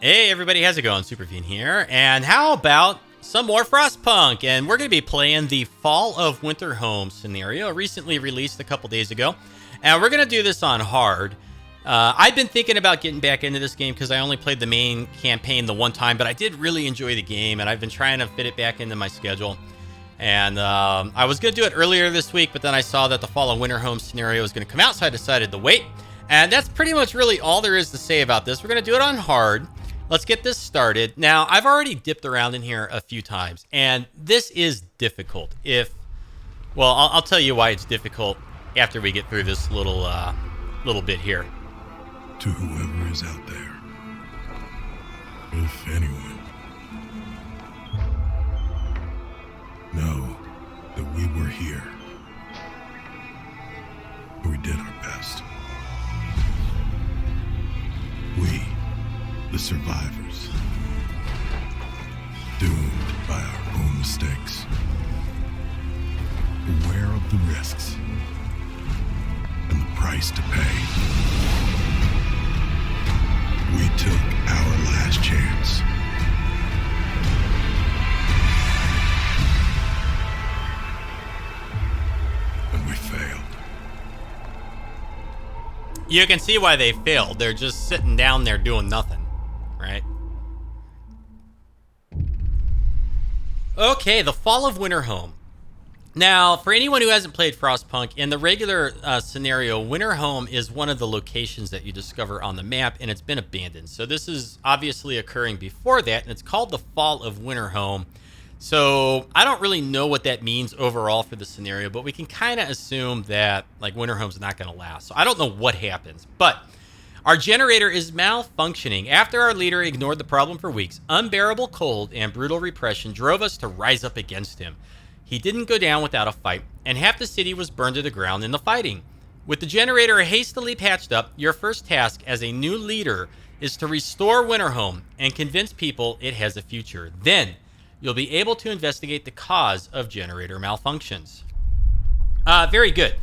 Hey everybody, how's it going? Superfiend here, and how about some more Frostpunk? And we're going to be playing the Fall of Winterhome scenario, recently released a couple days ago. And we're going to do this on hard. I've been thinking about getting back into this game because I only played the main campaign the one time, but I did really enjoy the game, and I've been trying to fit it back into my schedule. And I was going to do it earlier this week, but then I saw that the Fall of Winterhome scenario was going to come out, so I decided to wait. And that's pretty much really all there is to say about this. We're going to do it on hard. Let's get this started. Now, I've already dipped around in here a few times, and this is difficult. Well, I'll tell you why it's difficult after we get through this little bit here. To whoever is out there, if anyone, know that we were here. We did our best. We, the survivors, doomed by our own mistakes, aware of the risks and the price to pay. We took our last chance. And we failed. You can see why they failed. They're just sitting down there doing nothing, right? Okay, the Fall of Winterhome. Now, for anyone who hasn't played Frostpunk, in the regular scenario, Winterhome is one of the locations that you discover on the map, and it's been abandoned. So this is obviously occurring before that, and it's called the Fall of Winterhome. So I don't really know what that means overall for the scenario, but we can kind of assume that like Winterhome's not going to last. So I don't know what happens, but our generator is malfunctioning after our leader ignored the problem for weeks. Unbearable cold and brutal repression drove us to rise up against him. He didn't go down without a fight, and half the city was burned to the ground in the fighting. With the generator hastily patched up, your first task as a new leader is to restore Winterhome and convince people it has a future. Then, you'll be able to investigate the cause of generator malfunctions. Very good.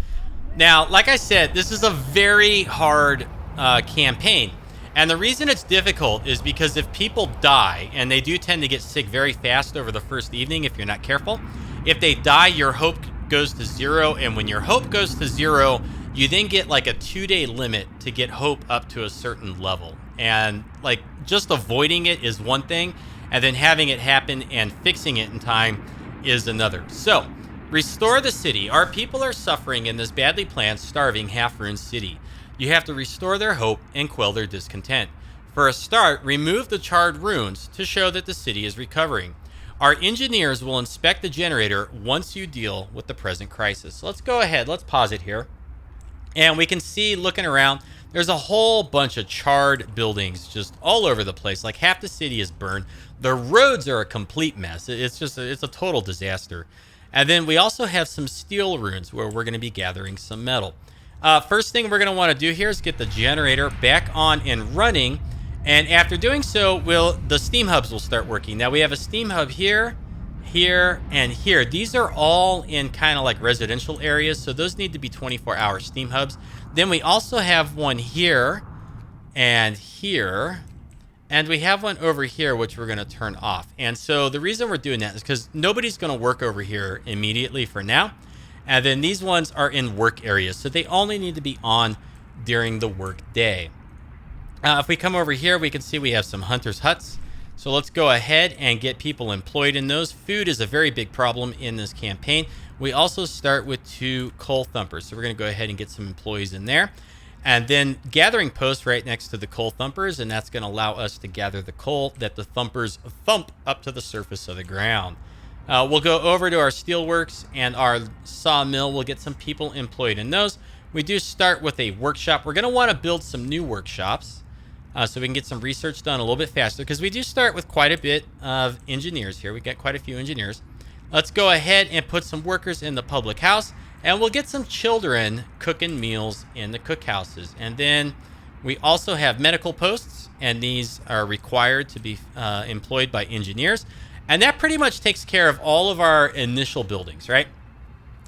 Now, like I said, this is a very hard campaign. And the reason it's difficult is because if people die, and they do tend to get sick very fast over the first evening if you're not careful, if they die, your hope goes to 0, and when your hope goes to 0, you then get like a 2-day limit to get hope up to a certain level. And like just avoiding it is one thing, and then having it happen and fixing it in time is another. So, restore the city. Our people are suffering in this badly planned, starving, half-ruined city. You have to restore their hope and quell their discontent. For a start, remove the charred ruins to show that the city is recovering. Our engineers will inspect the generator once you deal with the present crisis. So let's go ahead. Let's pause it here. And we can see, looking around, there's a whole bunch of charred buildings just all over the place. Like half the city is burned. The roads are a complete mess. It's a total disaster. And then we also have some steel ruins where we're going to be gathering some metal. First thing we're going to want to do here is get the generator back on and running. And after doing so, the steam hubs will start working. Now we have a steam hub here, here, and here. These are all in kind of like residential areas, so those need to be 24-hour steam hubs. Then we also have one here and here, and we have one over here which we're going to turn off. And so the reason we're doing that is because nobody's going to work over here immediately for now. And then these ones are in work areas, so they only need to be on during the work day. If we come over here, we can see we have some hunters' huts. So let's go ahead and get people employed in those. Food is a very big problem in this campaign. We also start with 2 coal thumpers. So we're going to go ahead and get some employees in there. And then gathering posts right next to the coal thumpers, and that's going to allow us to gather the coal that the thumpers thump up to the surface of the ground. We'll go over to our steelworks and our sawmill. We'll get some people employed in those. We do start with a workshop. We're going to want to build some new workshops. So we can get some research done a little bit faster, because we do start with quite a bit of engineers here. We got quite a few engineers. Let's go ahead and put some workers in the public house, and we'll get some children cooking meals in the cookhouses. And then we also have medical posts, and these are required to be employed by engineers. And that pretty much takes care of all of our initial buildings, right?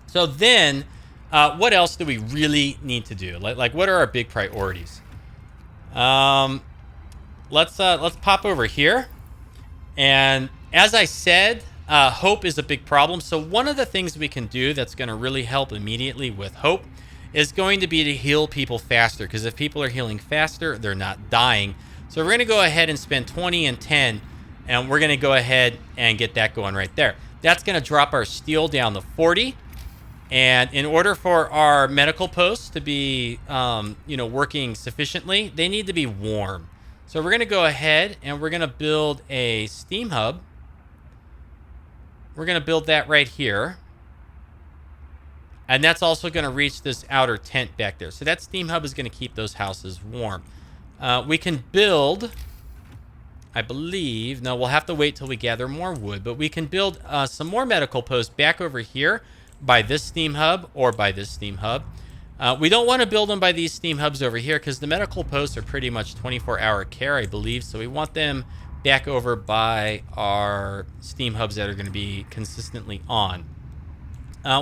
So then, what else do we really need to do? Like what are our big priorities? let's pop over here. And as I said, hope is a big problem. So one of the things we can do that's going to really help immediately with hope is going to be to heal people faster. Because if people are healing faster, they're not dying. So we're going to go ahead and spend 20 and 10. And we're going to go ahead and get that going right there. That's going to drop our steel down to 40. And in order for our medical posts to be, working sufficiently, they need to be warm. So we're going to go ahead and we're going to build a steam hub. We're going to build that right here. And that's also going to reach this outer tent back there. So that steam hub is going to keep those houses warm. We can build, I believe, no, we'll have to wait till we gather more wood. But we can build some more medical posts back over here by this steam hub or by this steam hub. We don't want to build them by these steam hubs over here because the medical posts are pretty much 24-hour care, I believe. So we want them back over by our steam hubs that are going to be consistently on.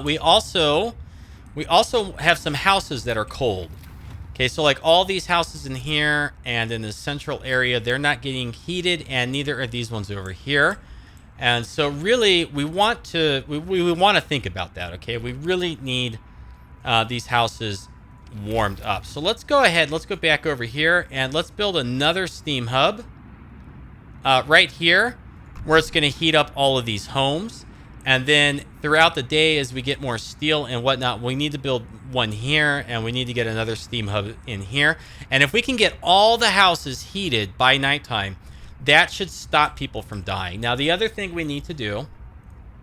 We also have some houses that are cold. Okay, so like all these houses in here and in the central area, they're not getting heated, and neither are these ones over here. And so really, we want to think about that. Okay, we really need these houses warmed up. So let's go ahead. Let's go back over here and let's build another steam hub right here where it's going to heat up all of these homes. And then throughout the day, as we get more steel and whatnot, we need to build one here and we need to get another steam hub in here. And if we can get all the houses heated by nighttime, that should stop people from dying. Now, the other thing we need to do,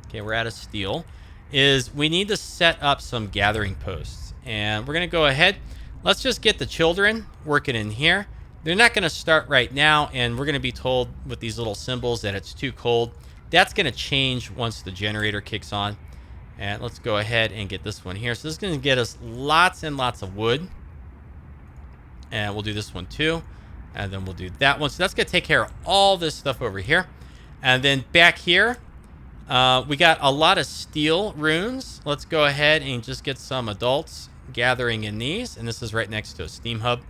okay, we're out of steel, is we need to set up some gathering posts. And we're going to go ahead. Let's just get the children working in here. They're not going to start right now, and we're going to be told with these little symbols that it's too cold. That's going to change once the generator kicks on. And let's go ahead and get this one here. So this is going to get us lots and lots of wood. And we'll do this one too. And then we'll do that one. So that's going to take care of all this stuff over here. And then back here, we got a lot of steel runes. Let's go ahead and just get some adults gathering in these. And this is right next to a steam hub.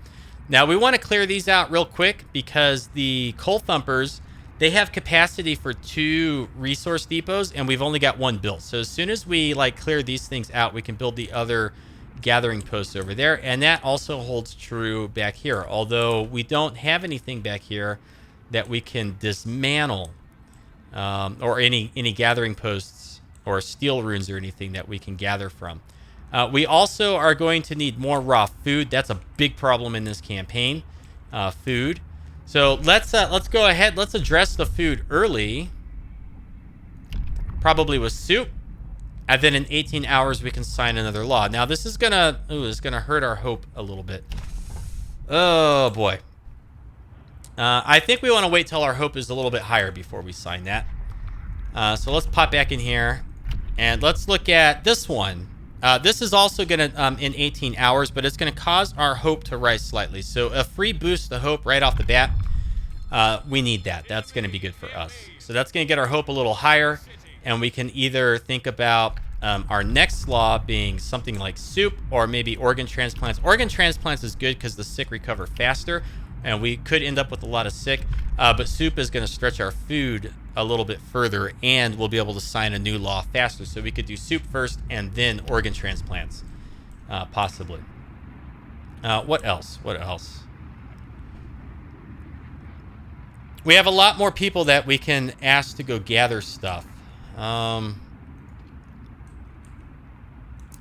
Now, we want to clear these out real quick because the coal thumpers, they have capacity for 2 resource depots, and we've only got 1 built. So as soon as we clear these things out, we can build the other gathering posts over there. And that also holds true back here. Although we don't have anything back here that we can dismantle, or any gathering posts or steel runes or anything that we can gather from. We also are going to need more raw food. That's a big problem in this campaign, food. So let's go ahead. Let's address the food early, probably with soup, and then in 18 hours we can sign another law. Now this is gonna hurt our hope a little bit. Oh boy. I think we want to wait till our hope is a little bit higher before we sign that. So let's pop back in here and let's look at this one. This is also going to, in 18 hours, but it's going to cause our hope to rise slightly. So a free boost to hope right off the bat, we need that. That's going to be good for us. So that's going to get our hope a little higher, and we can either think about our next law being something like soup or maybe organ transplants. Organ transplants is good because the sick recover faster, and we could end up with a lot of sick, but soup is going to stretch our food a little bit further, and we'll be able to sign a new law faster. So we could do soup first and then organ transplants, possibly. What else? We have a lot more people that we can ask to go gather stuff. Well,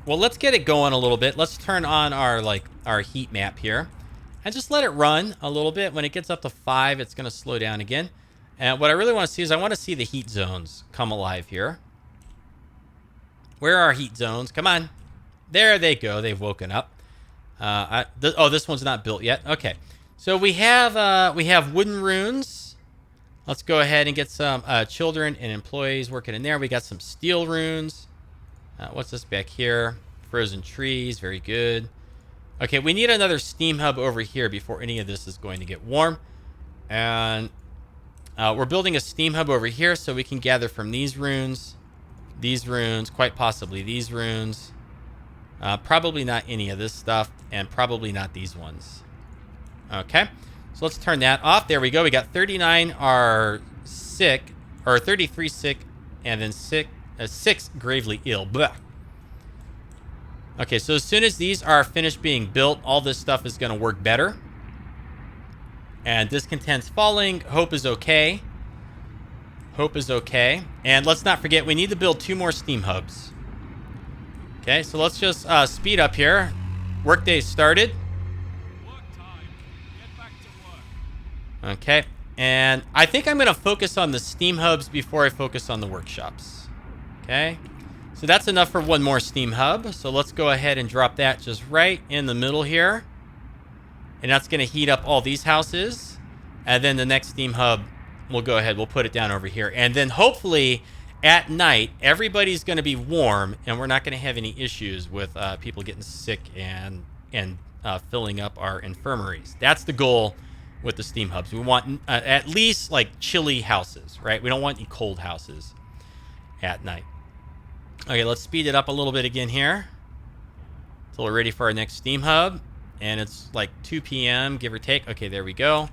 let's get it going a little bit. Let's turn on our heat map here and just let it run a little bit. When it gets up to 5, it's going to slow down again. And what I really want to see is I want to see the heat zones come alive here. Where are our heat zones? Come on. There they go. They've woken up. This one's not built yet. Okay. So we have wooden runes. Let's go ahead and get some children and employees working in there. We got some steel runes. What's this back here? Frozen trees. Very good. Okay, we need another steam hub over here before any of this is going to get warm. And we're building a steam hub over here so we can gather from these runes, quite possibly these runes. Probably not any of this stuff, and probably not these ones. Okay, So let's turn that off. There we go. We got 39 are sick, or 33 sick, and then 6 gravely ill. Blah. Okay, so as soon as these are finished being built, all this stuff is going to work better. And discontent's falling. Hope is okay. Hope is okay. And let's not forget, we need to build 2 more steam hubs. Okay, so let's just speed up here. Workday started. Work time. Get back to work. Okay, and I think I'm going to focus on the steam hubs before I focus on the workshops. Okay, so that's enough for 1 more steam hub. So let's go ahead and drop that just right in the middle here. And that's going to heat up all these houses. And then the next steam hub, we'll go ahead, we'll put it down over here. And then hopefully at night, everybody's going to be warm and we're not going to have any issues with people getting sick and filling up our infirmaries. That's the goal with the steam hubs. We want at least like chilly houses, right? We don't want any cold houses at night. Okay, let's speed it up a little bit again here until we're ready for our next steam hub. And it's like 2 p.m., give or take. Okay, there we go.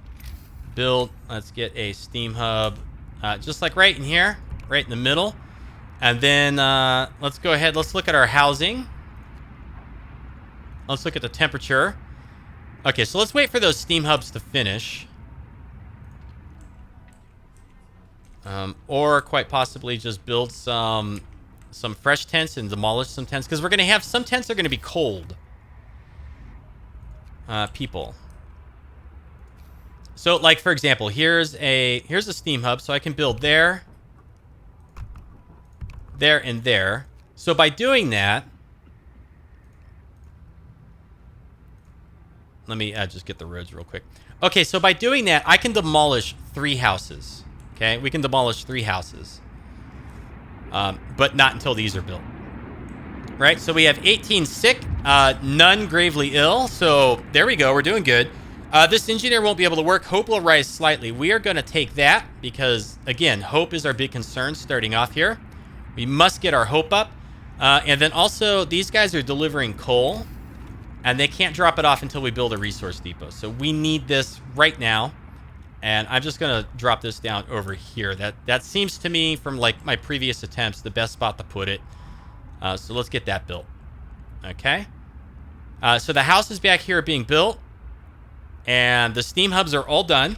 Build. Let's get a steam hub just like right in here, right in the middle. And then let's go ahead. Let's look at our housing. Let's look at the temperature. Okay, so let's wait for those steam hubs to finish. Or quite possibly just build some fresh tents and demolish some tents. Because we're going to have some tents that are going to be cold. People. So, like, for example, here's a steam hub. So I can build there, and there. So by doing that... Let me just get the roads real quick. Okay, so by doing that, I can demolish 3 houses. Okay, we can demolish 3 houses. But not until these are built. Right, so we have 18 sick, none gravely ill. So there we go, we're doing good. This engineer won't be able to work. Hope will rise slightly. We are going to take that because, again, hope is our big concern starting off here. We must get our hope up. And then also, these guys are delivering coal. And they can't drop it off until we build a resource depot. So we need this right now. And I'm just going to drop this down over here. That seems to me, from like my previous attempts, the best spot to put it. So let's get that built. Okay. So the houses back here are being built. And the steam hubs are all done.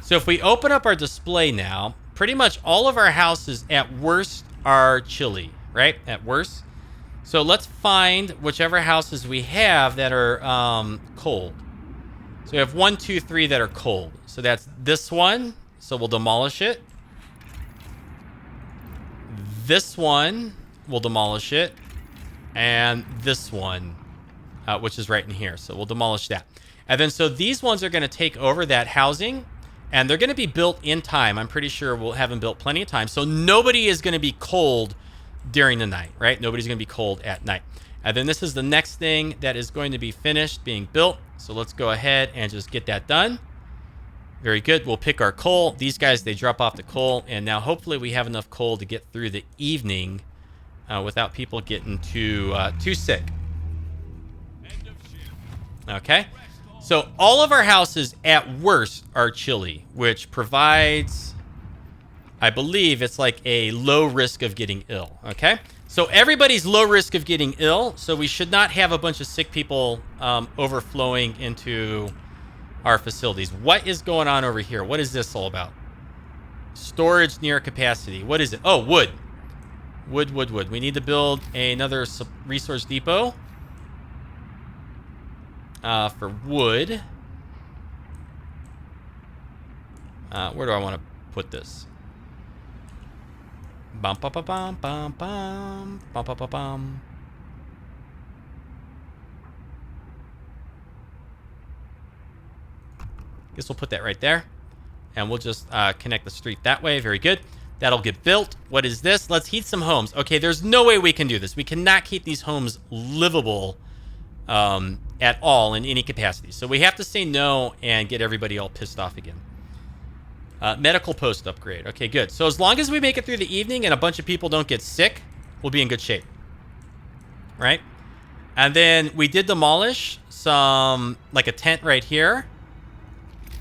So if we open up our display now, pretty much all of our houses at worst are chilly, right? At worst. So let's find whichever houses we have that are cold. So we have 1, 2, 3 that are cold. So that's this one. So we'll demolish it. This one, we'll demolish it. And this one, which is right in here. So we'll demolish that. And then so these ones are going to take over that housing. And they're going to be built in time. I'm pretty sure we'll have them built plenty of time. So nobody is going to be cold during the night, right? Nobody's going to be cold at night. And then this is the next thing that is going to be finished being built. So let's go ahead and just get that done. Very good. We'll pick our coal. These guys, they drop off the coal. And now hopefully we have enough coal to get through the evening without people getting too sick. Okay. So all of our houses at worst are chilly, which provides... I believe it's like a low risk of getting ill, okay? So everybody's low risk of getting ill, so we should not have a bunch of sick people overflowing into our facilities. What is going on over here? What is this all about? Storage near capacity. What is it? Oh, wood. Wood. We need to build another resource depot for wood. Where do I want to put this? Bum, bum, bum, bum, bum, bum, bum, bum, bum. Guess we'll put that right there. And we'll just connect the street that way. Very good. That'll get built. What is this? Let's heat some homes. Okay, there's no way we can do this. We cannot keep these homes livable at all in any capacity. So we have to say no and get everybody all pissed off again. Medical post upgrade. Okay, good. So as long as we make it through the evening and a bunch of people don't get sick, we'll be in good shape. Right? And then we did demolish some, like a tent right here.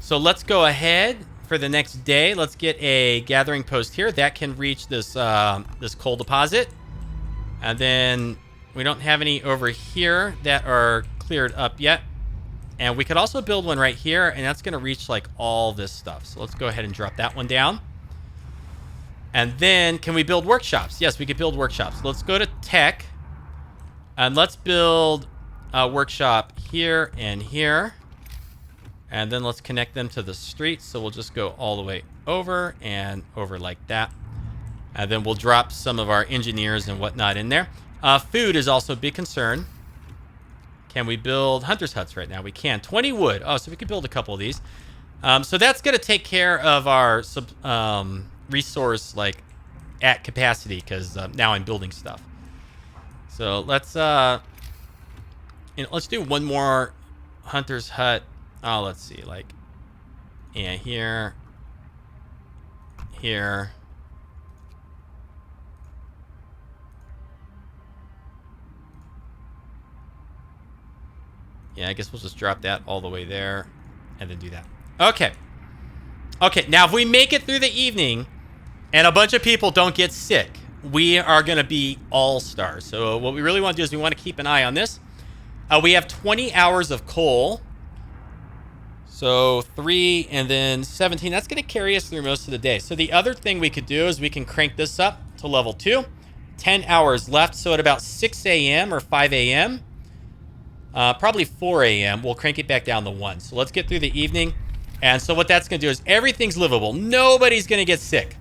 So let's go ahead for the next day. Let's get a gathering post here that can reach this this coal deposit. And then we don't have any over here that are cleared up yet. And we could also build one right here, and that's going to reach like all this stuff. So let's go ahead and drop that one down. And then can we build workshops? Yes, we could build workshops. Let's go to tech. And let's build a workshop here and here. And then let's connect them to the street. So we'll just go all the way over and over like that. And then we'll drop some of our engineers and whatnot in there. Food is also a big concern. Can we build hunter's huts right now? We can. 20 wood. Oh, so we could build a couple of these. So that's going to take care of our resource like at capacity because now I'm building stuff. So let's let's do one more hunter's hut. Oh, let's see, like, yeah, here, here. Yeah, I guess we'll just drop that all the way there and then do that. Okay. Okay, now if we make it through the evening and a bunch of people don't get sick, we are going to be all-stars. So what we really want to do is we want to keep an eye on this. We have 20 hours of coal. So 3 and then 17. That's going to carry us through most of the day. So the other thing we could do is we can crank this up to level 2. 10 hours left. So at about 6 a.m. or 5 a.m., probably 4 a.m., we'll crank it back down to 1. So let's get through the evening. And so what that's going to do is everything's livable. Nobody's going to get sick.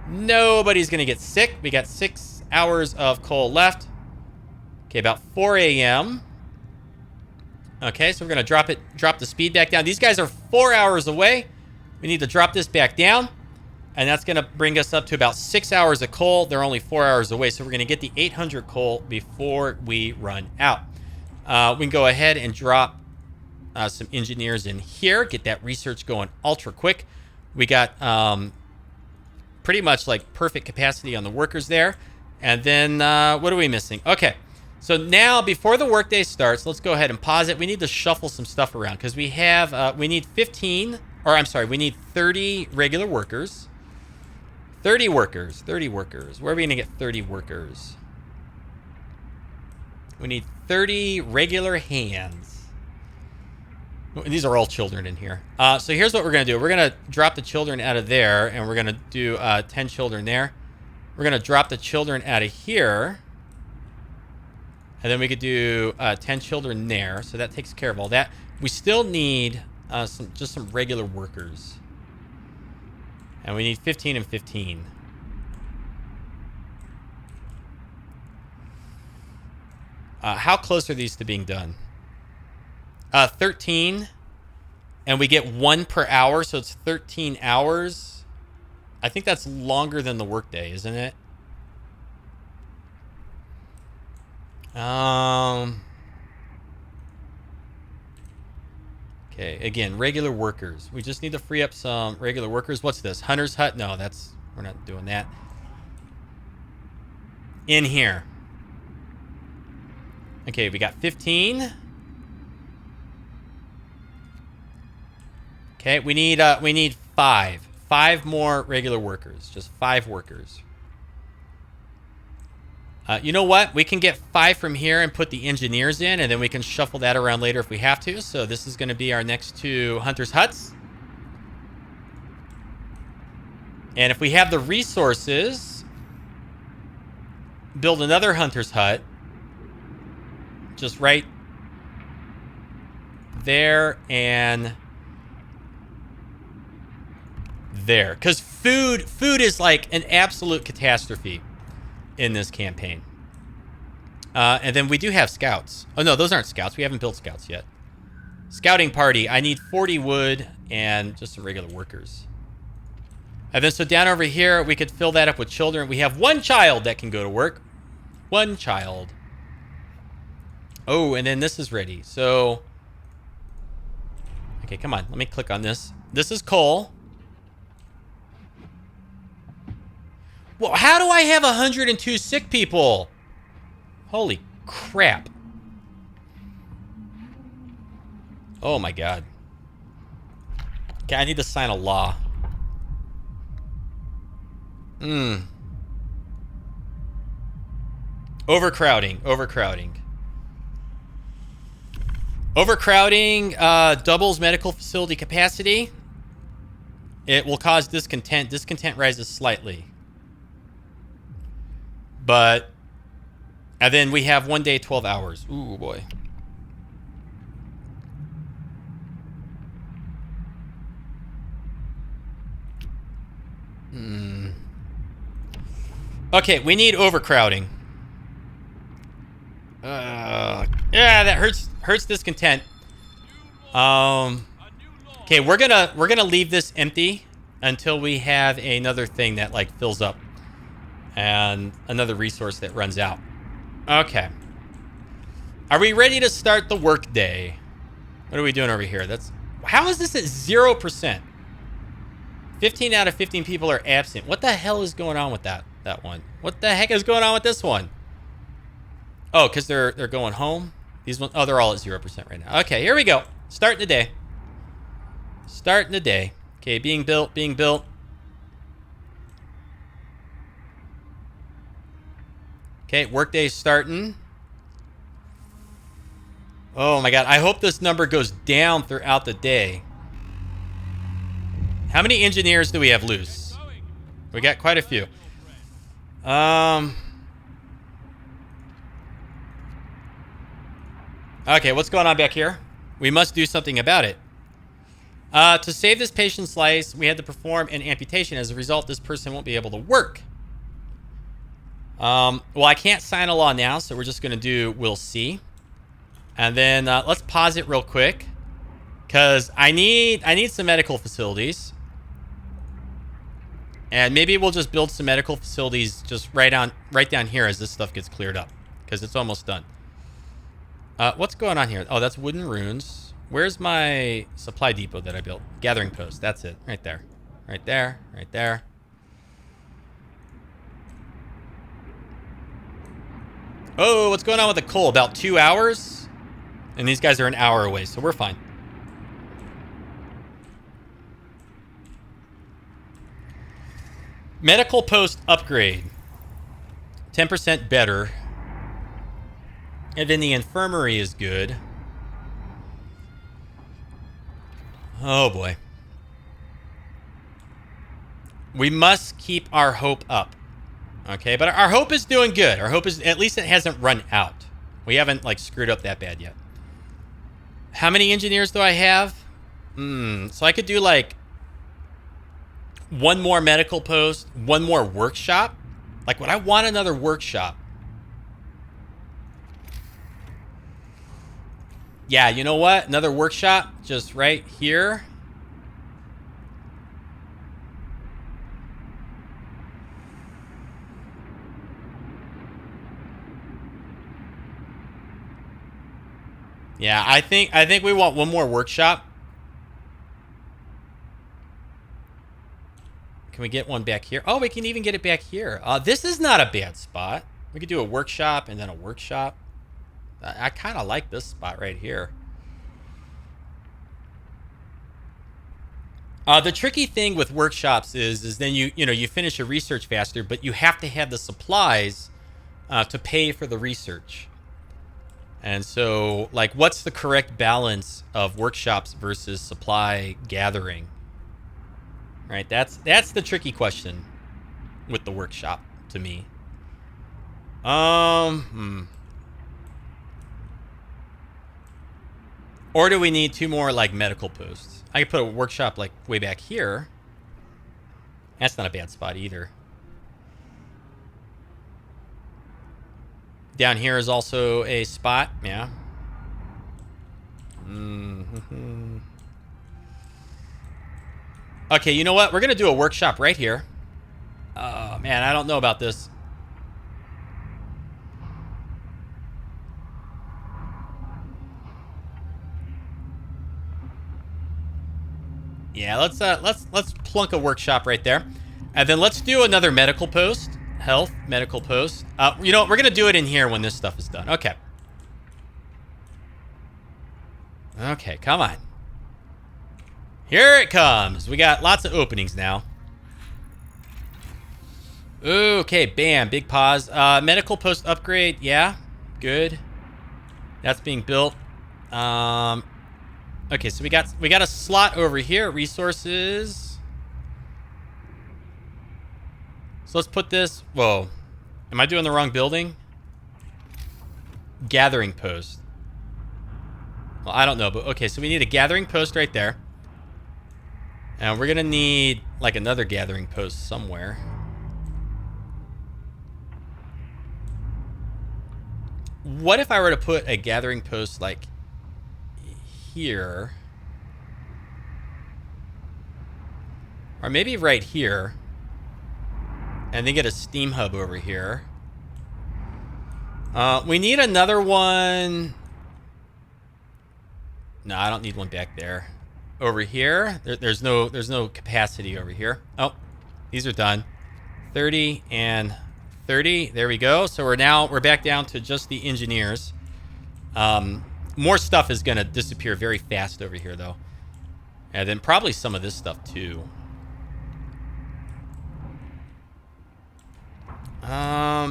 Nobody's going to get sick. We got 6 hours of coal left. Okay, about 4 a.m. Okay, so we're going to drop the speed back down. These guys are 4 hours away. We need to drop this back down. And that's going to bring us up to about 6 hours of coal. They're only 4 hours away. So we're going to get the 800 coal before we run out. We can go ahead and drop some engineers in here. Get that research going ultra quick. We got pretty much like perfect capacity on the workers there. And then what are we missing? Okay. So now before the workday starts, let's go ahead and pause it. We need to shuffle some stuff around because we have, we need 15, or I'm sorry, we need 30 regular workers. 30 workers. Where are we going to get 30 workers? We need 30 regular hands. These are all children in here. So here's what we're going to do. We're going to drop the children out of there, and we're going to do 10 children there. We're going to drop the children out of here. And then we could do 10 children there. So that takes care of all that. We still need just some regular workers. And we need 15 and 15. How close are these to being done? 13. And we get 1 per hour. So it's 13 hours. I think that's longer than the workday, isn't it? Okay, again, regular workers. We just need to free up some regular workers. What's this? Hunter's hut? No, we're not doing that. In here. Okay, we got 15. Okay, we need 5. 5 more regular workers. Just 5 workers. You know what? We can get 5 from here and put the engineers in, and then we can shuffle that around later if we have to. So this is going to be our next 2 hunters' huts. And if we have the resources, build another hunter's hut. Just right there and there. Because food is like an absolute catastrophe in this campaign. And then we do have scouts. Oh, no, those aren't scouts. We haven't built scouts yet. Scouting party. I need 40 wood and just some regular workers. And then so down over here, we could fill that up with children. We have 1 child that can go to work. 1 child. Oh, and then this is ready. So, okay, come on. Let me click on this. This is coal. Well, how do I have 102 sick people? Holy crap. Oh my god. Okay, I need to sign a law. Overcrowding. Overcrowding doubles medical facility capacity. It will cause discontent. Discontent rises slightly. But... And then we have 1 day, 12 hours. Ooh, boy. Okay, we need overcrowding. Yeah, that hurts discontent. Okay, we're gonna leave this empty until we have another thing that like fills up and another resource that runs out. Okay. Are we ready to start the work day? What are we doing over here? How is this at 0%? 15 out of 15 people are absent. What the hell is going on with that one? What the heck is going on with this one? Oh, because they're going home? These ones, oh, they're all at 0% right now. Okay, here we go. Starting the day. Okay, being built. Okay, workday's starting. Oh my god, I hope this number goes down throughout the day. How many engineers do we have loose? We got quite a few. Okay, what's going on back here? We must do something about it. To save this patient's life, we had to perform an amputation. As a result, this person won't be able to work. Well, I can't sign a law now, so we're just going to do we'll see. And then let's pause it real quick. Because I need some medical facilities. And maybe we'll just build some medical facilities just right down here as this stuff gets cleared up. Because it's almost done. What's going on here? Oh, that's wooden runes. Where's my supply depot that I built? Gathering post. That's it. Right there. Right there. Right there. Oh, what's going on with the coal? About 2 hours? And these guys are an hour away, so we're fine. Medical post upgrade. 10% better. And then the infirmary is good. Oh boy. We must keep our hope up. Okay, but our hope is doing good. Our hope is, at least it hasn't run out. We haven't like screwed up that bad yet. How many engineers do I have? So I could do like one more medical post, one more workshop. Like, would I want another workshop? Yeah, you know what? Another workshop just right here. Yeah, I think we want one more workshop. Can we get one back here? Oh, we can even get it back here. This is not a bad spot. We could do a workshop and then a workshop. I kind of like this spot right here. The tricky thing with workshops is then you finish your research faster, but you have to have the supplies to pay for the research. And so, like, what's the correct balance of workshops versus supply gathering? Right, that's the tricky question with the workshop to me. Or do we need 2 more like medical posts? I could put a workshop like way back here. That's not a bad spot either. Down here is also a spot, yeah. Okay, you know what? We're going to do a workshop right here. Oh, man, I don't know about this. Yeah, let's plunk a workshop right there. And then let's do another medical post. Health, medical post. You know what? We're going to do it in here when this stuff is done. Okay. Okay, come on. Here it comes. We got lots of openings now. Okay, bam, big pause. Medical post upgrade, yeah, good. That's being built. Okay, so we got a slot over here. Resources. So let's put this. Whoa, am I doing the wrong building? Gathering post. Well, I don't know, but okay. So we need a gathering post right there, and we're gonna need like another gathering post somewhere. What if I were to put a gathering post like here? Or maybe right here. And then get a steam hub over here. We need another one. No, I don't need one back there. Over here. There's no capacity over here. Oh, these are done. 30 and 30. There we go. So we're back down to just the engineers. More stuff is gonna disappear very fast over here though. And then probably some of this stuff too.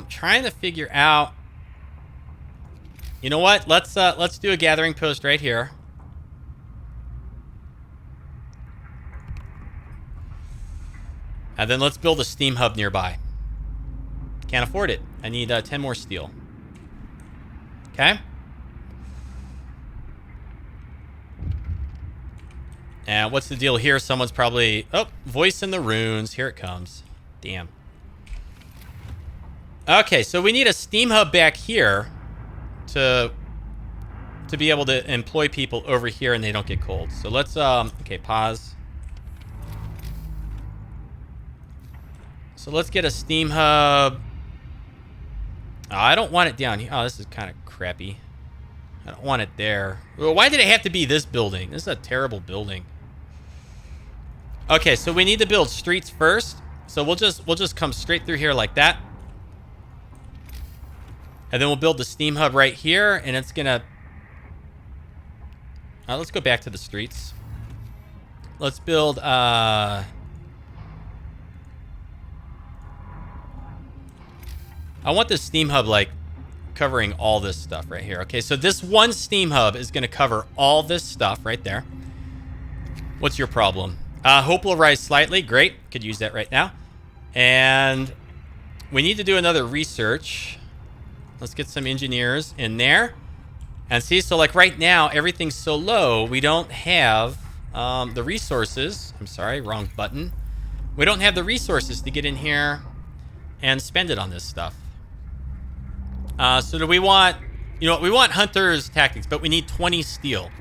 Trying to figure out. You know what? Let's do a gathering post right here. And then let's build a steam hub nearby. Can't afford it. I need 10 more steel. Okay. And what's the deal here? Someone's probably... Oh, voice in the runes. Here it comes. Damn. Okay, so we need a steam hub back here to be able to employ people over here and they don't get cold. So let's... Okay, pause. So let's get a steam hub... Oh, I don't want it down here. Oh, this is kind of crappy. I don't want it there. Well, why did it have to be this building? This is a terrible building. Okay, so we need to build streets first. So we'll just come straight through here like that. And then we'll build the steam hub right here, and it's gonna... let's go back to the streets. Let's build... I want this steam hub, like, covering all this stuff right here. Okay, so this one steam hub is going to cover all this stuff right there. What's your problem? Hope will rise slightly. Great. Could use that right now. And we need to do another research. Let's get some engineers in there. And see, so, like, right now, everything's so low, we don't have the resources. I'm sorry, wrong button. We don't have the resources to get in here and spend it on this stuff. So do we want, you know what, we want hunter's tactics, but we need 20 steel.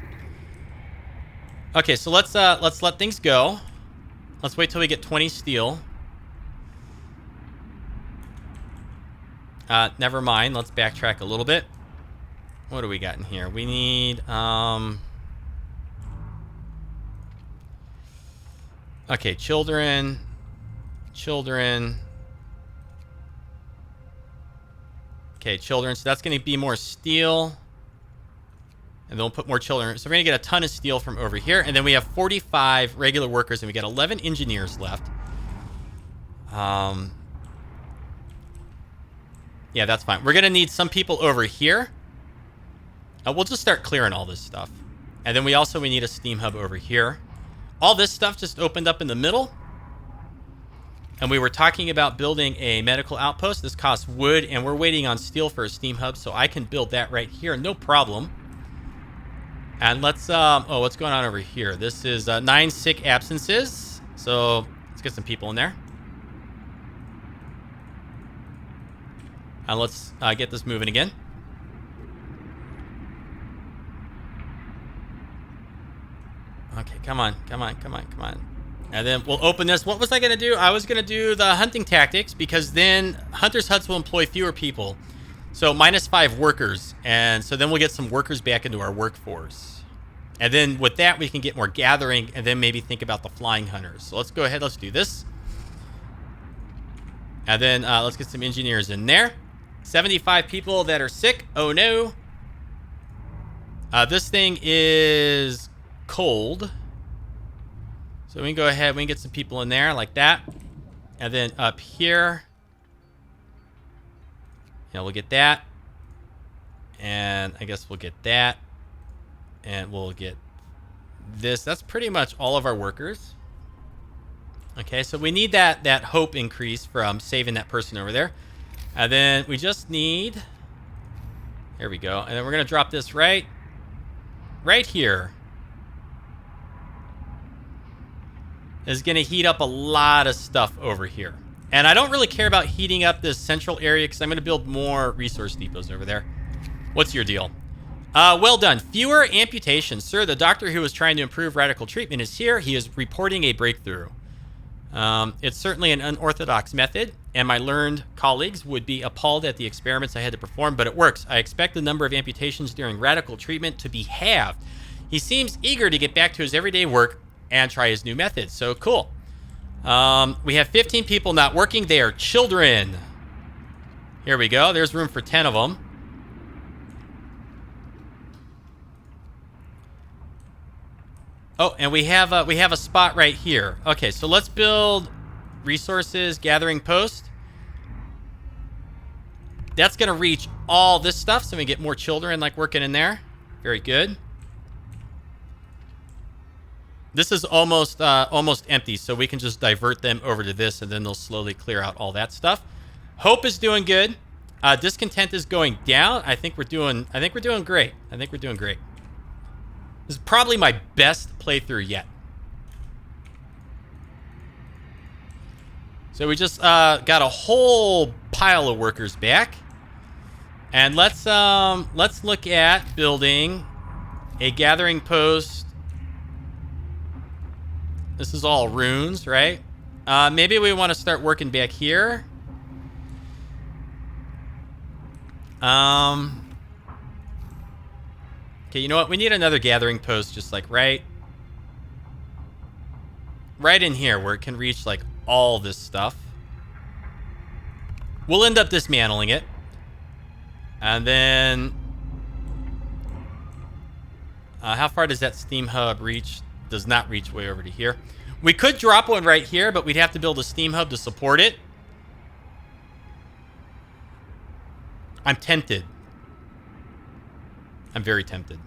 Okay, so let's let things go. Let's wait till we get 20 steel. Never mind. Let's backtrack a little bit. What do we got in here? We need, okay, children. Okay, children. So that's going to be more steel. And then we'll put more children. So we're going to get a ton of steel from over here. And then we have 45 regular workers, and we got 11 engineers left. Yeah, that's fine. We're going to need some people over here. We'll just start clearing all this stuff. And then we need a steam hub over here. All this stuff just opened up in the middle. And we were talking about building a medical outpost. This costs wood, and we're waiting on steel for a steam hub, so I can build that right here, no problem. And let's, oh, what's going on over here? This is 9 sick absences, so let's get some people in there. And let's get this moving again. Okay, come on. And then we'll open this. What was I going to do? I was going to do the hunting tactics, because then hunter's huts will employ fewer people. So -5 workers. And so then we'll get some workers back into our workforce. And then with that, we can get more gathering and then maybe think about the flying hunters. So let's go ahead. Let's do this. And then let's get some engineers in there. 75 people that are sick. Oh, no. This thing is cold. So we can go ahead, we can get some people in there like that. And then up here, we'll get that. And I guess we'll get that. And we'll get this. That's pretty much all of our workers. Okay, so we need that hope increase from saving that person over there. And then we just need... There we go. And then we're going to drop this right here. Is going to heat up a lot of stuff over here. And I don't really care about heating up this central area because I'm going to build more resource depots over there. What's your deal? Well done. Fewer amputations. Sir, the doctor who was trying to improve radical treatment is here. He is reporting a breakthrough. It's certainly an unorthodox method, and my learned colleagues would be appalled at the experiments I had to perform, but it works. I expect the number of amputations during radical treatment to be halved. He seems eager to get back to his everyday work and try his new methods. So cool. We have 15 people not working. They are children. Here we go. There's room for 10 of them. Oh, and we have a spot right here. Okay, so let's build resources gathering post. That's gonna reach all this stuff, so we get more children like working in there. Very good. This is almost empty, so we can just divert them over to this, and then they'll slowly clear out all that stuff. Hope is doing good. Discontent is going down. I think we're doing great. This is probably my best playthrough yet. So we just got a whole pile of workers back. And let's look at building a gathering post. This is all runes, right? Maybe we want to start working back here. Okay, you know what? We need another gathering post just like right in here where it can reach like all this stuff. We'll end up dismantling it. And then how far does that steam hub reach? Does not reach way over to here. We could drop one right here, but we'd have to build a steam hub to support it. I'm tempted. I'm very tempted.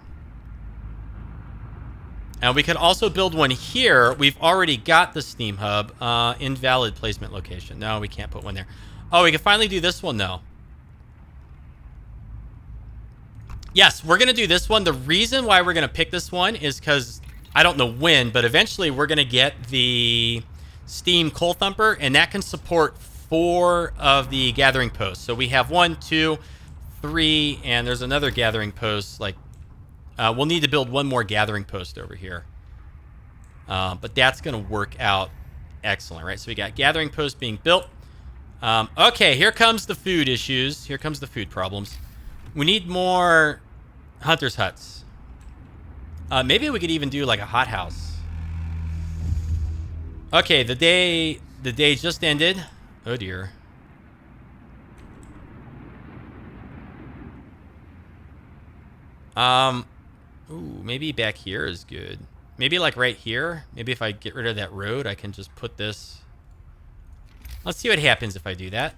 And we could also build one here. We've already got the steam hub. Invalid placement location. No, we can't put one there. Oh, we can finally do this one, though. Yes, we're going to do this one. The reason why we're going to pick this one is because I don't know when, but eventually we're going to get the steam coal thumper, and that can support 4 of the gathering posts. So we have 1, 2, 3, and there's another gathering post. Like, we'll need to build one more gathering post over here. But that's going to work out excellent, right? So we got gathering post being built. Okay, here comes the food issues. Here comes the food problems. We need more hunter's huts. Maybe we could even do like a hothouse. Okay, the day just ended. Oh dear. Ooh, maybe back here is good. Maybe like right here. Maybe if I get rid of that road, I can just put this. Let's see what happens if I do that.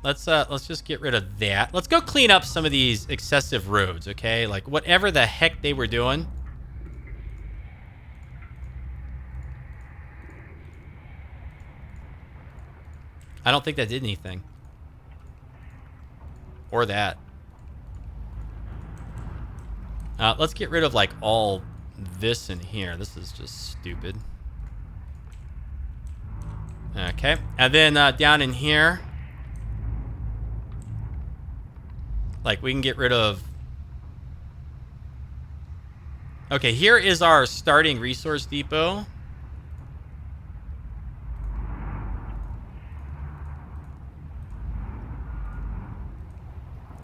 Let's just get rid of that. Let's go clean up some of these excessive roads, okay? Like whatever the heck they were doing. I don't think that did anything. Or that. Let's get rid of like all this in here. This is just stupid. Okay. And then down in here, like we can get rid of... Okay, here is our starting resource depot.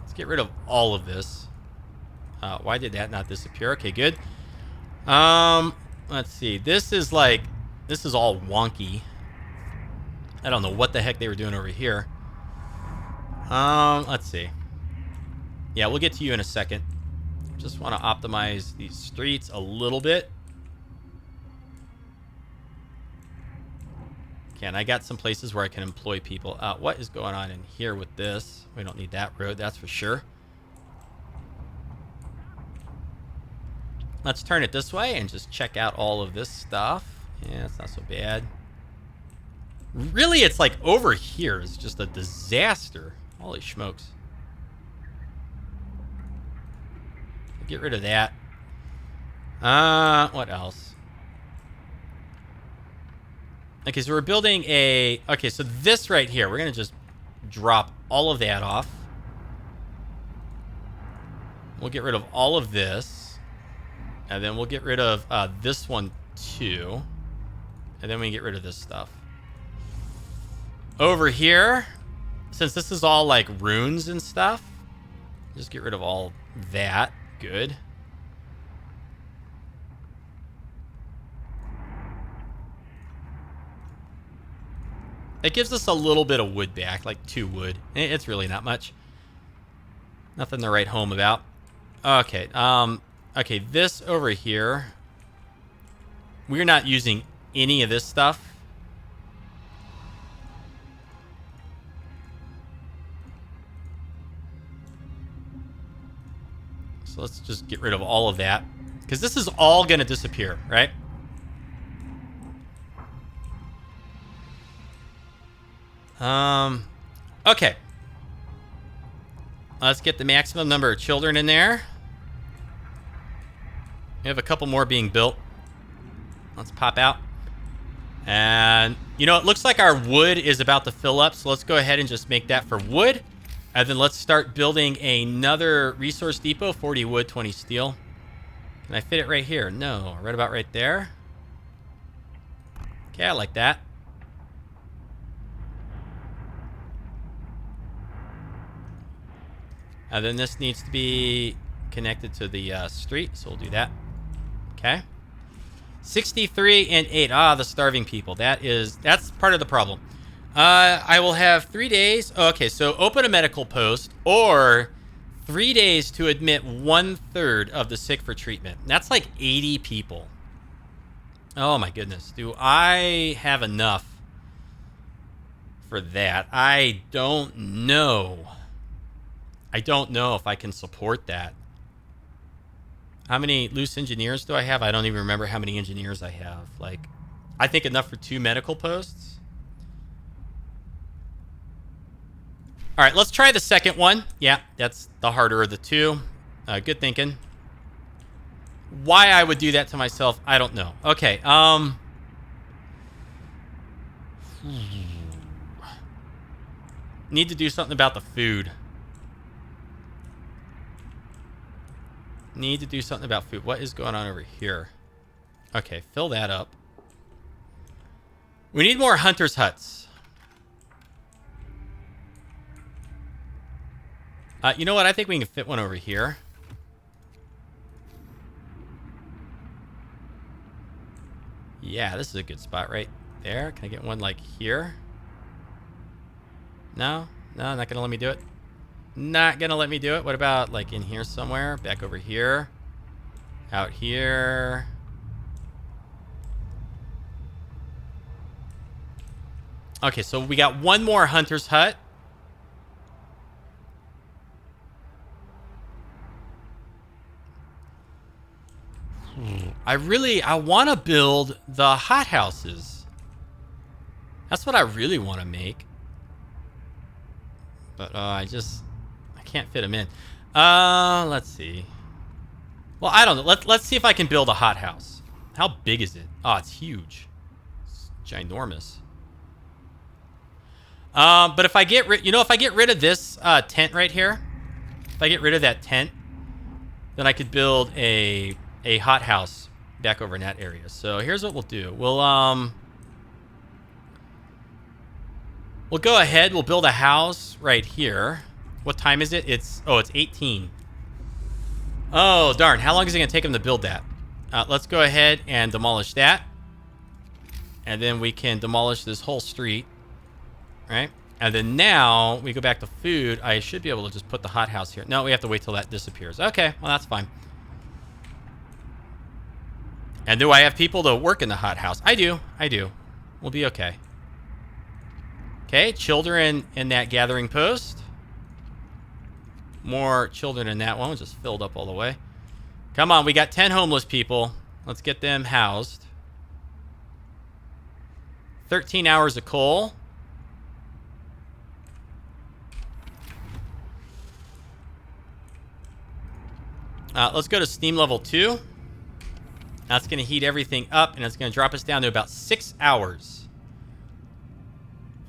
Let's get rid of all of this. Why did that not disappear? Okay, good. Let's see. This is all wonky. I don't know what the heck they were doing over here. Let's see. Yeah, we'll get to you in a second. Just want to optimize these streets a little bit. Okay, and I got some places where I can employ people. What is going on in here with this? We don't need that road, that's for sure. Let's turn it this way and just check out all of this stuff. Yeah, it's not so bad. Really, it's like over here is just a disaster. Holy smokes. Get rid of that. What else? Okay, so we're building a... Okay, so this right here, we're going to just drop all of that off. We'll get rid of all of this. And then we'll get rid of this one too. And then we can get rid of this stuff. Over here, since this is all like runes and stuff, just get rid of all that. Good. It gives us a little bit of wood back, like 2 wood. It's really not much. Nothing to write home about. Okay, okay, this over here, we're not using any of this stuff. So let's just get rid of all of that, because this is all going to disappear, right? Okay. Let's get the maximum number of children in there. We have a couple more being built. Let's pop out. And, you know, it looks like our wood is about to fill up, so let's go ahead and just make that for wood. And then let's start building another resource depot, 40 wood, 20 steel. Can I fit it right here? No, right about right there. Okay, I like that. And then this needs to be connected to the street, so we'll do that. Okay. 63 and 8. Ah, the starving people. That's part of the problem. I will have 3 days. Okay, so open a medical post or 3 days to admit 1/3 of the sick for treatment. That's like 80 people. Oh my goodness. Do I have enough for that? I don't know. I don't know if I can support that. How many loose engineers do I have? I don't even remember how many engineers I have. Like, I think enough for 2 medical posts. All right, let's try the second one. Yeah, that's the harder of the 2. Good thinking. Why I would do that to myself, I don't know. Okay, need to do something about the food. Need to do something about food. What is going on over here? Okay, fill that up. We need more hunters' huts. You know what? I think we can fit one over here. Yeah, this is a good spot right there. Can I get one like here? No? No, not gonna let me do it. Not gonna let me do it. What about like in here somewhere? Back over here. Out here. Okay, so we got one more hunter's hut. I want to build the hothouses. That's what I really want to make. But I can't fit them in. Let's see. Well, I don't know. Let's see if I can build a hothouse. How big is it? Oh, it's huge. It's ginormous. But if I get rid of this tent right here, if I get rid of that tent, then I could build a hothouse back over in that area. So here's what we'll do. We'll go ahead. We'll build a house right here. What time is it? It's 18. Oh, darn. How long is it going to take them to build that? Let's go ahead and demolish that. And then we can demolish this whole street. Right? And then now we go back to food. I should be able to just put the hothouse here. No, we have to wait till that disappears. Okay, well, that's fine. And do I have people to work in the hothouse? I do. We'll be okay. Okay, children in that gathering post. More children in that one. Just filled up all the way. Come on, we got 10 homeless people. Let's get them housed. 13 hours of coal. Let's go to steam level 2. That's going to heat everything up, and it's going to drop us down to about 6 hours.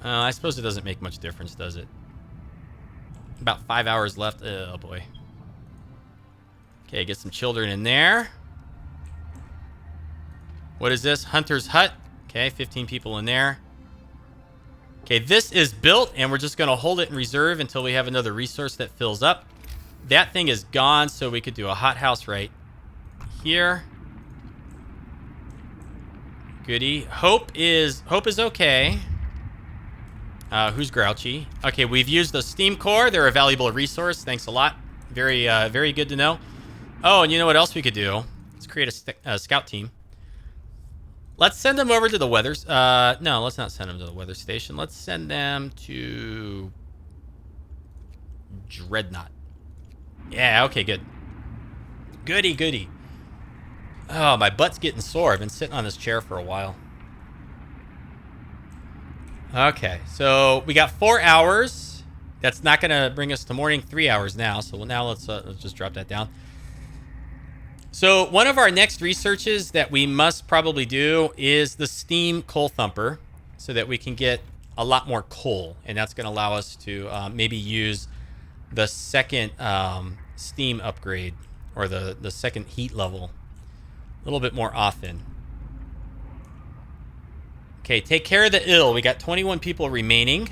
I suppose it doesn't make much difference, does it? About 5 hours left. Oh, boy. Okay, get some children in there. What is this? Hunter's Hut. Okay, 15 people in there. Okay, this is built, and we're just going to hold it in reserve until we have another resource that fills up. That thing is gone, so we could do a hothouse right here. Goody. Hope is okay. Who's grouchy? Okay, we've used the steam core. They're a valuable resource. Thanks a lot. Very, very good to know. Oh, and you know what else we could do? Let's create a scout team. Let's send them over to the weather. No, let's not send them to the weather station. Let's send them to Dreadnought. Yeah, okay, good. Goody, goody. Oh, my butt's getting sore. I've been sitting on this chair for a while. Okay, so we got 4 hours. That's not going to bring us to morning. 3 hours now. So now let's just drop that down. So one of our next researches that we must probably do is the steam coal thumper, so that we can get a lot more coal, and that's going to allow us to maybe use the second steam upgrade, or the second heat level, a little bit more often. Okay, take care of the ill. We got 21 people remaining.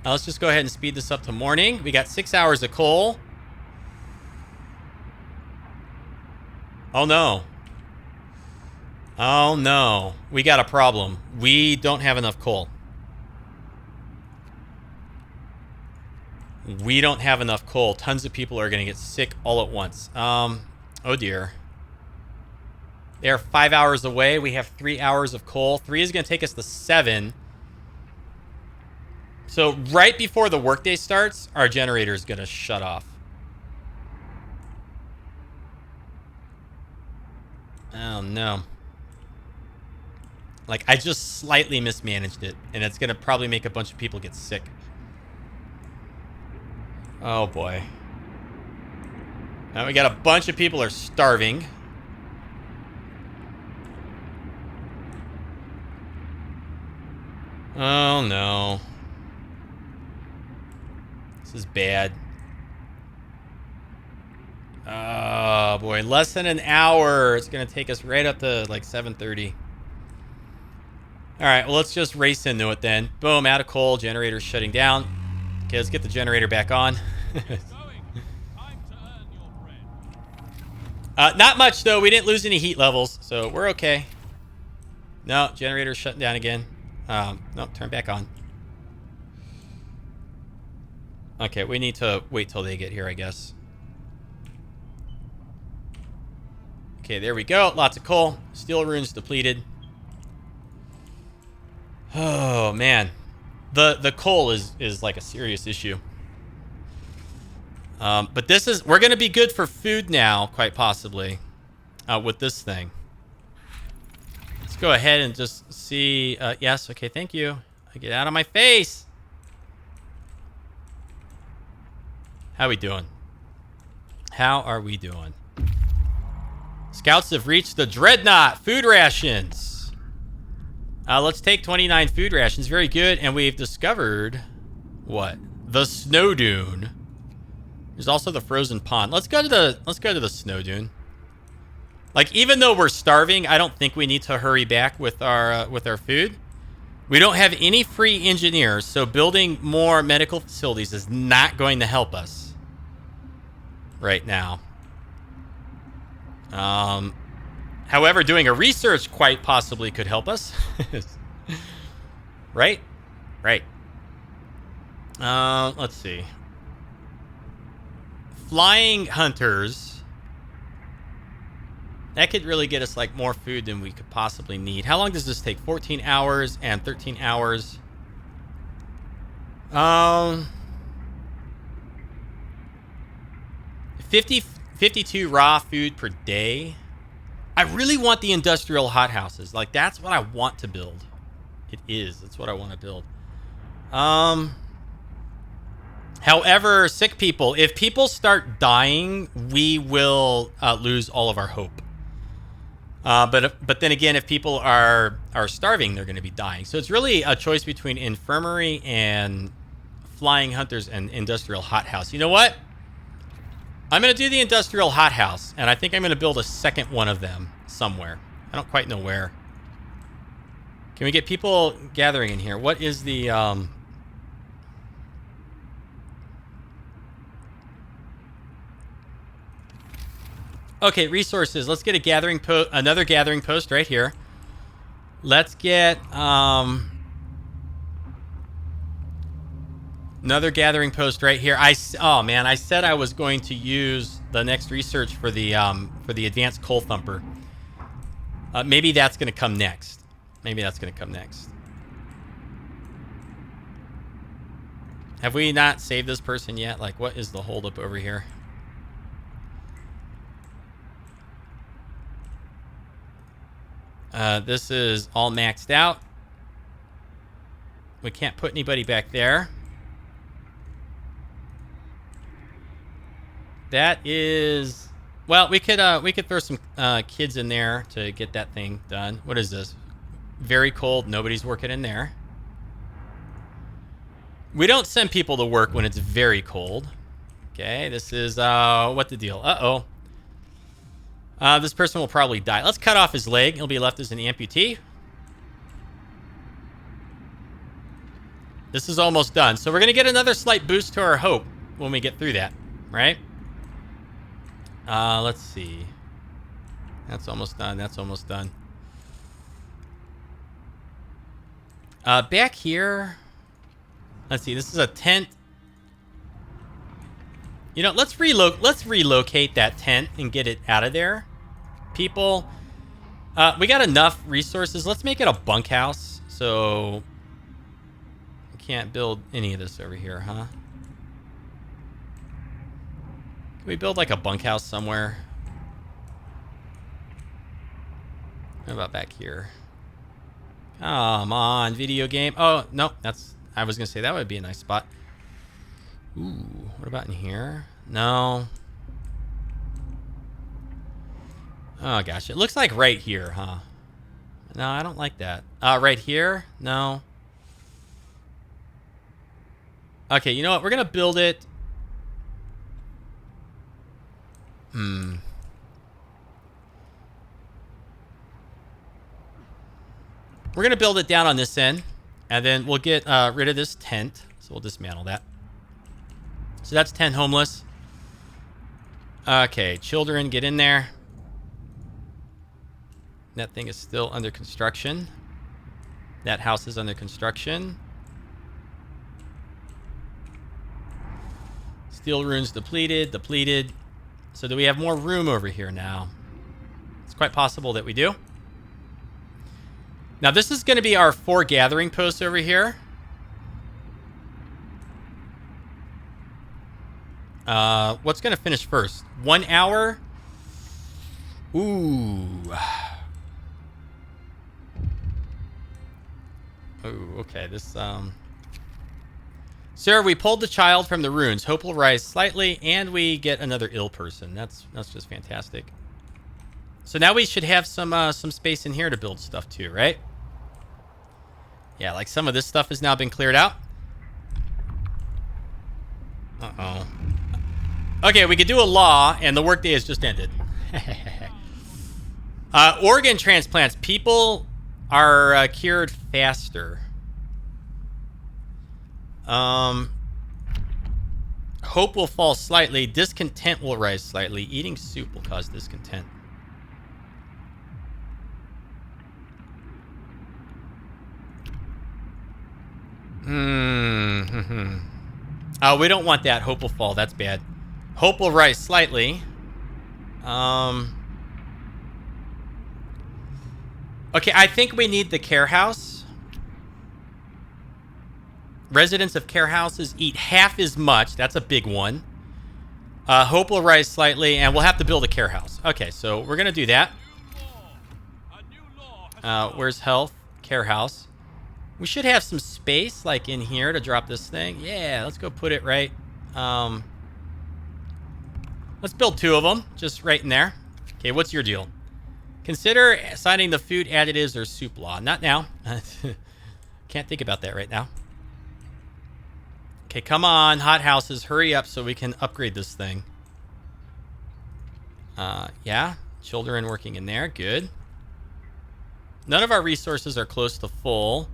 Let's just go ahead and speed this up to morning. We got 6 hours of coal. Oh no. Oh no. We got a problem. We don't have enough coal. We don't have enough coal. Tons of people are going to get sick all at once. Oh dear. They're 5 hours away. We have 3 hours of coal. 3 is going to take us to 7. So right before the workday starts, our generator is going to shut off. Oh no. Like, I just slightly mismanaged it, and it's going to probably make a bunch of people get sick. Oh boy. Now we got a bunch of people are starving. Oh no. This is bad. Oh boy, less than an hour. It's gonna take us right up to like 7:30. All right, well, let's just race into it then. Boom, out of coal. Generator's shutting down. Okay, let's get the generator back on. Not much though. We didn't lose any heat levels, so we're okay. No, generator's shutting down again. Nope, turn back on. Okay, we need to wait till they get here, I guess. Okay, there we go. Lots of coal. Steel runes depleted. Oh man, the coal is like a serious issue. But we're gonna be good for food now, quite possibly, with this thing. Let's go ahead and just see. Yes, okay, thank you. Get out of my face. How we doing? How are we doing? Scouts have reached the Dreadnought. Food rations. Let's take 29 food rations. Very good. And we've discovered what? The snow dune. There's also the frozen pond. Let's go to the snow dune. Like, even though we're starving, I don't think we need to hurry back with our food. We don't have any free engineers, so building more medical facilities is not going to help us right now. However, doing a research quite possibly could help us. Right? Right. Let's see. Flying hunters. That could really get us like more food than we could possibly need. How long does this take? 14 hours and 13 hours. Um, 52 raw food per day. I really want the industrial hothouses. Like, that's what I want to build. It is. That's what I want to build. However, sick people, if people start dying, we will lose all of our hope. But then again, if people are starving, they're going to be dying. So it's really a choice between infirmary and flying hunters and industrial hothouse. You know what? I'm going to do the industrial hothouse, and I think I'm going to build a second one of them somewhere. I don't quite know where. Can we get people gathering in here? What is the... Okay, resources. Let's get a gathering post, another gathering post right here. Let's get another gathering post right here. Oh man, I said I was going to use the next research for the advanced coal thumper. Maybe that's going to come next. Maybe that's going to come next. Have we not saved this person yet? Like, what is the holdup over here? This is all maxed out. We can't put anybody back there. That is... Well, we could throw some kids in there to get that thing done. What is this? Very cold. Nobody's working in there. We don't send people to work when it's very cold. Okay, this is what the deal? Uh-oh. This person will probably die. Let's cut off his leg. He'll be left as an amputee. This is almost done. So we're going to get another slight boost to our hope when we get through that, right? Let's see. That's almost done. That's almost done. Back here. Let's see. This is a tent. You know, let's relocate that tent and get it out of there. People, we got enough resources. Let's make it a bunkhouse. So we can't build any of this over here, huh? Can we build like a bunkhouse somewhere? What about back here? Come on, video game. Oh, no, I was going to say that would be a nice spot. Ooh, what about in here? No. Oh, gosh. It looks like right here, huh? No, I don't like that. Right here? No. Okay, you know what? We're going to build it. We're going to build it down on this end. And then we'll get rid of this tent. So we'll dismantle that. So that's 10 homeless. Okay, children, get in there. That thing is still under construction. That house is under construction. Steel runes depleted. So do we have more room over here now? It's quite possible that we do. Now this is going to be our 4 gathering posts over here. What's going to finish first? 1 hour? Ooh. Ooh, okay. This, Sir, we pulled the child from the ruins. Hope will rise slightly, and we get another ill person. That's just fantastic. So now we should have some space in here to build stuff too, right? Yeah, like some of this stuff has now been cleared out. Uh-oh. Okay, we could do a law, and the workday has just ended. Organ transplants. People are cured faster. Hope will fall slightly. Discontent will rise slightly. Eating soup will cause discontent. Oh, we don't want that. Hope will fall. That's bad. Hope will rise slightly. Okay, I think we need the care house. Residents of care houses eat half as much. That's a big one. Hope will rise slightly, and we'll have to build a care house. Okay, so we're going to do that. Where's health? Care house. We should have some space, like in here, to drop this thing. Yeah, let's go put it right. Let's build 2 of them, just right in there. Okay, what's your deal? Consider assigning the food additives or soup law. Not now. Can't think about that right now. Okay, come on, hot houses, hurry up so we can upgrade this thing. Yeah, children working in there, good. None of our resources are close to full.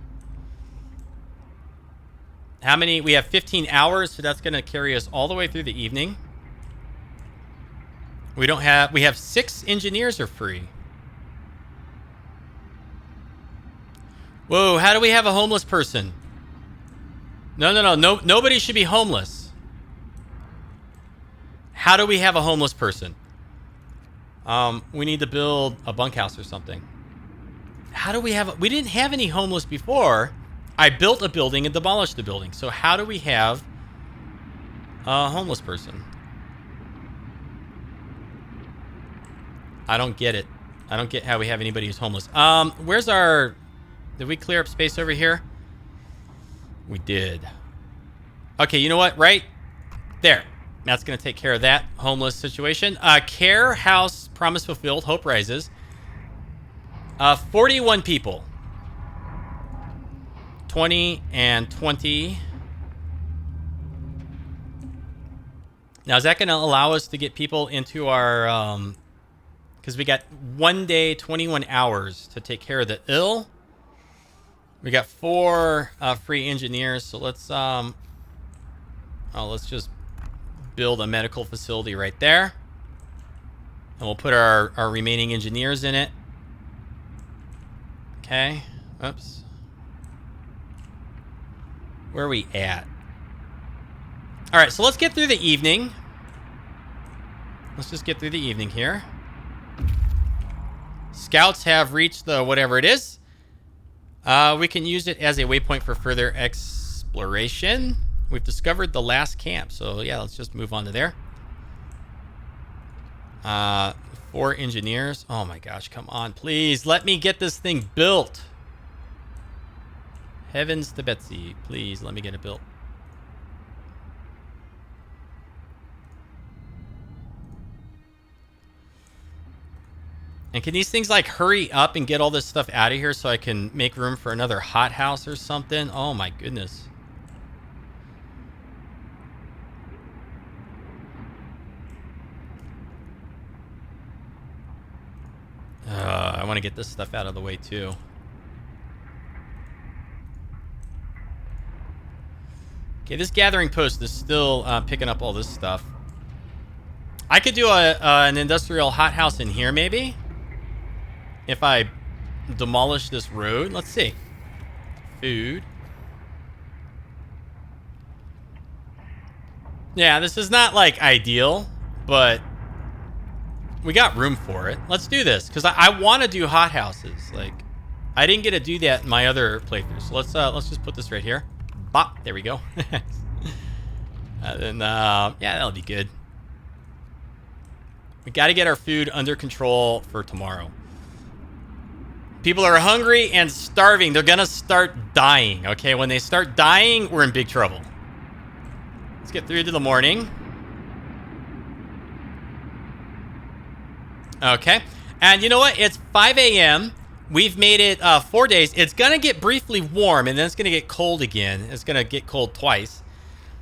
How many? We have 15 hours, so that's going to carry us all the way through the evening. We have 6 engineers are free. Whoa, how do we have a homeless person? No, nobody should be homeless. How do we have a homeless person? We need to build a bunkhouse or something. How do we have... We didn't have any homeless before. I built a building and demolished the building. So how do we have a homeless person? I don't get it. I don't get how we have anybody who's homeless. Where's our... Did we clear up space over here? We did. Okay, you know what? Right there. That's going to take care of that homeless situation. Care house promise fulfilled. Hope rises. 41 people. 20 and 20. Now, is that going to allow us to get people into our... Because we got 1 day, 21 hours to take care of the ill. We got 4 free engineers, so let's just build a medical facility right there. And we'll put our remaining engineers in it. Okay. Oops. Where are we at? All right, so let's get through the evening. Let's just get through the evening here. Scouts have reached the whatever it is. We can use it as a waypoint for further exploration. We've discovered the last camp. So, yeah, let's just move on to there. 4 engineers. Oh, my gosh. Come on. Please, let me get this thing built. Heavens to Betsy. Please, let me get it built. And can these things, like, hurry up and get all this stuff out of here so I can make room for another hothouse or something? Oh, my goodness. I want to get this stuff out of the way, too. Okay, this gathering post is still picking up all this stuff. I could do an industrial hothouse in here, maybe? If I demolish this road. Let's see. Food. Yeah, this is not, like, ideal, but we got room for it. Let's do this, because I want to do hothouses. Like, I didn't get to do that in my other playthroughs. So let's just put this right here. Bop. There we go. And then, yeah, that'll be good. We got to get our food under control for tomorrow. People are hungry and starving. They're going to start dying, okay? When they start dying, we're in big trouble. Let's get through to the morning. Okay. And you know what? It's 5 a.m. We've made it 4 days. It's going to get briefly warm, and then it's going to get cold again. It's going to get cold twice.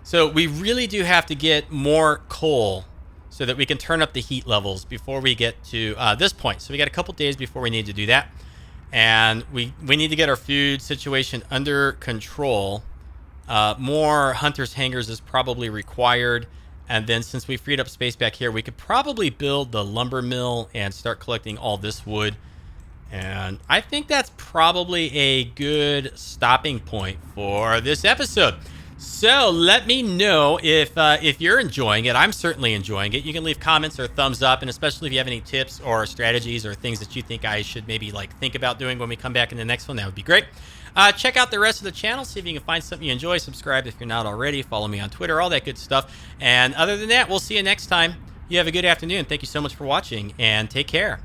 So we really do have to get more coal so that we can turn up the heat levels before we get to this point. So we got a couple days before we need to do that. And we need to get our food situation under control. More hunters' hangars is probably required. And then since we freed up space back here, we could probably build the lumber mill and start collecting all this wood. And I think that's probably a good stopping point for this episode. So let me know if you're enjoying it. I'm certainly enjoying it. You can leave comments or thumbs up, and especially if you have any tips or strategies or things that you think I should maybe like think about doing when we come back in the next one, that would be great. Check out the rest of the channel, see if you can find something you enjoy. Subscribe if you're not already. Follow me on Twitter, all that good stuff. And other than that, we'll see you next time. You have a good afternoon. Thank you so much for watching, and take care.